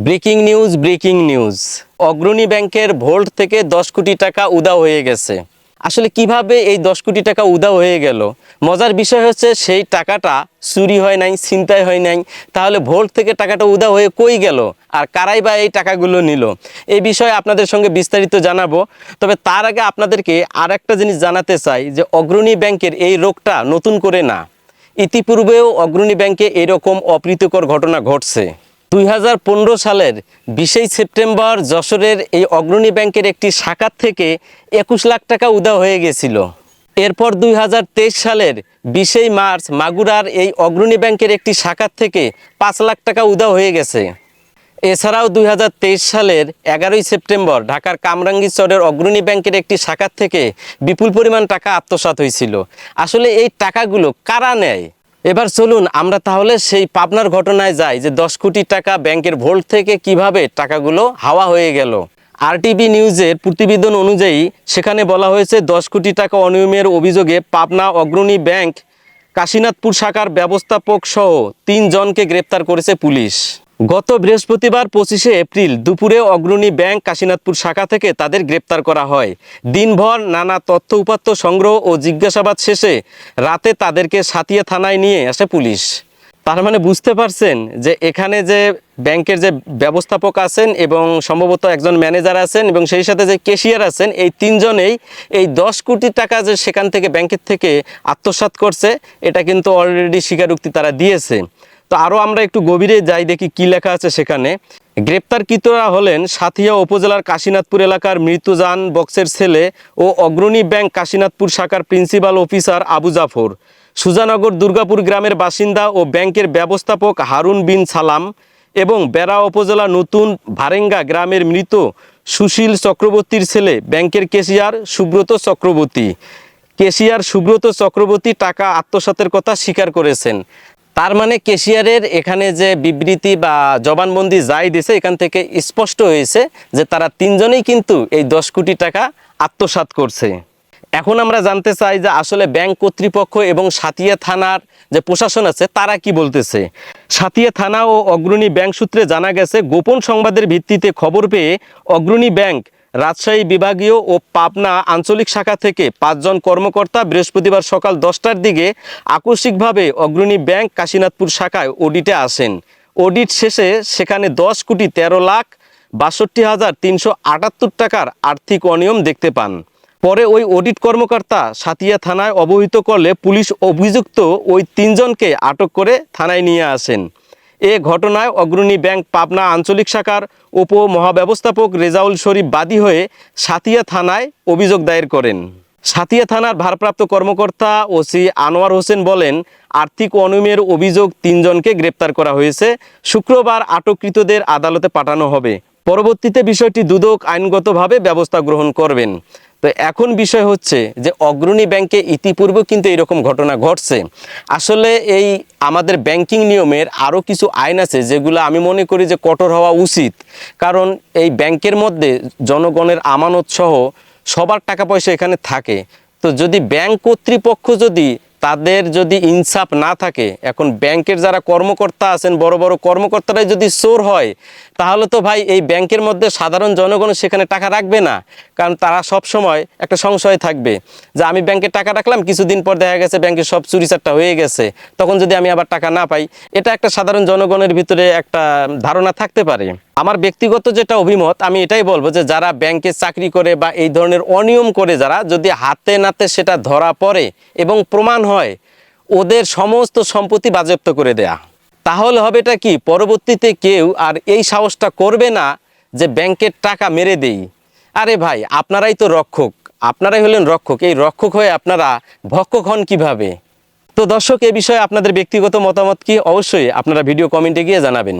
Breaking news অগ্রণী ব্যাংকের volt থেকে 10 কোটি টাকা উধাও হয়ে গেছে। আসলে কিভাবে এই 10 কোটি টাকা উধাও হয়ে গেল? মজার বিষয় হচ্ছে সেই টাকাটা চুরি হয় নাই, ছিনতাই হয় নাই, তাহলে ভোল্ট থেকে টাকাটা উধাও হয়ে কই গেল আর কারাই বা এই টাকাগুলো নিল? এই বিষয়ে আপনাদের সঙ্গে বিস্তারিত জানাবো। তবে তার আগে আপনাদেরকে আর একটা জিনিস জানাতে চাই যে অগ্রণী ব্যাংকের এই রোগটা নতুন করে না, ইতিপূর্বেও অগ্রণী ব্যাংকে এরকম অপ্রীতিকর ঘটনা ঘটছে। 2015 সালের 20 সেপ্টেম্বর যশোরের এই অগ্রণী ব্যাংকের একটি শাখা থেকে 21 লাখ টাকা উধাও হয়ে গেছিল। এরপর 2023 সালের 20 মার্চ মাগুরার এই অগ্রণী ব্যাংকের একটি শাখা থেকে 5 লাখ টাকা উধাও হয়ে গেছে। এছাড়াও 2023 সালের 11 সেপ্টেম্বর ঢাকার কামরাঙ্গীরচরের অগ্রণী ব্যাংকের একটি শাখা থেকে বিপুল পরিমাণ টাকা আত্মসাৎ হয়েছিল। আসলে এই টাকাগুলো কারা নেয়? এবার চলুন আমরা তাহলে সেই পাবনার ঘটনায় যাই যে 10 কোটি টাকা ব্যাংকের ভোল্ট থেকে কিভাবে টাকাগুলো হাওয়া হয়ে গেল। আরটিভি নিউজের প্রতিবেদন অনুযায়ী সেখানে বলা হয়েছে 10 কোটি টাকা অনিয়মের অভিযোগে পাবনা অগ্রণী ব্যাংক কাশীনাথপুর শাখার ব্যবস্থাপক সহ 3 জনকে গ্রেপ্তার করেছে পুলিশ। গত বৃহস্পতিবার 25 এপ্রিল দুপুরে অগ্রণী ব্যাংক কাশীনাথপুর শাখা থেকে তাদের গ্রেপ্তার করা হয়। দিনভর নানা তথ্য উপাত্ত সংগ্রহ ও জিজ্ঞাসাবাদ শেষে রাতে তাদেরকে সাতিয়া থানায় নিয়ে আসে পুলিশ। তার মানে বুঝতে পারছেন যে এখানে যে ব্যাংকের যে ব্যবস্থাপক আছেন এবং সম্ভবত একজন ম্যানেজার আছেন এবং সেই সাথে যে ক্যাশিয়ার আছেন, এই 3 জনেই এই 10 কোটি টাকা যে সেখান থেকে ব্যাংকের থেকে আত্মসাৎ করছে এটা কিন্তু অলরেডি স্বীকারোক্তি তারা দিয়েছে। তো আরও আমরা একটু গভীরে যাই, দেখি কি লেখা আছে সেখানে। গ্রেপ্তারকৃতরা হলেন সাথিয়া উপজেলার কাশীনাথপুর এলাকার মৃত্যুজান বক্সের ছেলে ও অগ্রণী ব্যাংক কাশীনাথপুর শাখার প্রিন্সিপাল অফিসার আবু জাফর, সুজানগর দুর্গাপুর গ্রামের বাসিন্দা ও ব্যাংকের ব্যবস্থাপক হারুন বিন সালাম এবং বেড়া উপজেলা নতুন ভারেঙ্গা গ্রামের মৃত সুশীল চক্রবর্তীর ছেলে ব্যাংকের ক্যাশিয়ার সুব্রত চক্রবর্তী। ক্যাশিয়ার সুব্রত চক্রবর্তী টাকা আত্মসাতের কথা স্বীকার করেছেন। তার মানে ক্যাশিয়ারের এখানে যে বিবৃতি বা জবানবন্দি যাই দিয়েছে এখান থেকে স্পষ্ট হয়েছে যে তারা 3 জনেই কিন্তু এই 10 কোটি টাকা আত্মসাৎ করছে। এখন আমরা জানতে চাই যে আসলে ব্যাংক কর্তৃপক্ষ এবং সাতিয়া থানার যে প্রশাসন আছে তারা কি বলতেছে। সাতিয়া থানা ও অগ্রণী ব্যাংক সূত্রে জানা গেছে, গোপন সংবাদের ভিত্তিতে খবর পেয়ে অগ্রণী ব্যাংক রাজশাহী বিভাগীয় ও পাবনা আঞ্চলিক শাখা থেকে 5 জন কর্মকর্তা বৃহস্পতিবার সকাল 10টার দিকে আকস্মিকভাবে অগ্রণী ব্যাংক কাশীনাথপুর শাখায় অডিটে আসেন। অডিট শেষে সেখানে 10 কোটি 13 লাখ 62,378 টাকার আর্থিক অনিয়ম দেখতে পান। পরে ওই অডিট কর্মকর্তা সাতিয়া থানায় অবহিত করলে পুলিশ অভিযুক্ত ওই 3 জনকে আটক করে থানায় নিয়ে আসেন। এ ঘটনায় অগ্রণী ব্যাংক পাবনা আঞ্চলিক শাখার উপমহাব্যবস্থাপক রেজাউল শরীফ বাদী হয়ে সাতিয়া থানায় অভিযোগ দায়ের করেন। সাতিয়া থানার ভারপ্রাপ্ত কর্মকর্তা ওসি আনোয়ার হোসেন বলেন, আর্থিক অনিয়মের অভিযোগ 3 জনকে গ্রেপ্তার করা হয়েছে। শুক্রবার আটককৃতদের আদালতে পাঠানো হবে। পরবর্তীতে বিষয়টি দুদক আইনগতভাবে ব্যবস্থা গ্রহণ করবেন। তো এখন বিষয় হচ্ছে যে অগ্রণী ব্যাংকে ইতিপূর্বে কিন্তু এরকম ঘটনা ঘটছে। আসলে এই আমাদের ব্যাংকিং নিয়মের আরও কিছু আইন আছে যেগুলো আমি মনে করি যে কঠোর হওয়া উচিত। কারণ এই ব্যাংকের মধ্যে জনগণের আমানত সহ সবার টাকা পয়সা এখানে থাকে। তো যদি ব্যাংক কর্তৃপক্ষ যদি তাদের যদি ইনসাফ না থাকে, এখন ব্যাংকের যারা কর্মকর্তা আছেন বড় বড় কর্মকর্তারাই যদি চোর হয়, তাহলে তো ভাই এই ব্যাংকের মধ্যে সাধারণ জনগণ সেখানে টাকা রাখবে না। কারণ তারা সব সময় একটা সংশয় থাকবে যে আমি ব্যাংকে টাকা রাখলাম, কিছুদিন পর দেখা গেছে ব্যাংকে সব চুরিচারটা হয়ে গেছে, তখন যদি আমি আবার টাকা না পাই, এটা একটা সাধারণ জনগণের ভিতরে একটা ধারণা থাকতে পারে। আমার ব্যক্তিগত যেটা অভিমত, আমি এটাই বলবো যে যারা ব্যাংকে চাকরি করে বা এই ধরনের অনিয়ম করে যারা, যদি হাতে নাতে সেটা ধরা পড়ে এবং প্রমাণ হয়, ওদের সমস্ত সম্পত্তি বাজেয়াপ্ত করে দেয়া। তাহলে হবে এটা কি, পরবর্তীতে কেউ আর এই সাহসটা করবে না যে ব্যাংকের টাকা মেরে দেই। আরে ভাই, আপনারাই তো রক্ষক, আপনারাই হলেন রক্ষক, এই রক্ষক হয়ে আপনারা ভক্ষক হন কিভাবে? তো দর্শক, এই বিষয়ে আপনাদের ব্যক্তিগত মতামত কি, অবশ্যই আপনারা ভিডিও কমেন্টে গিয়ে জানাবেন।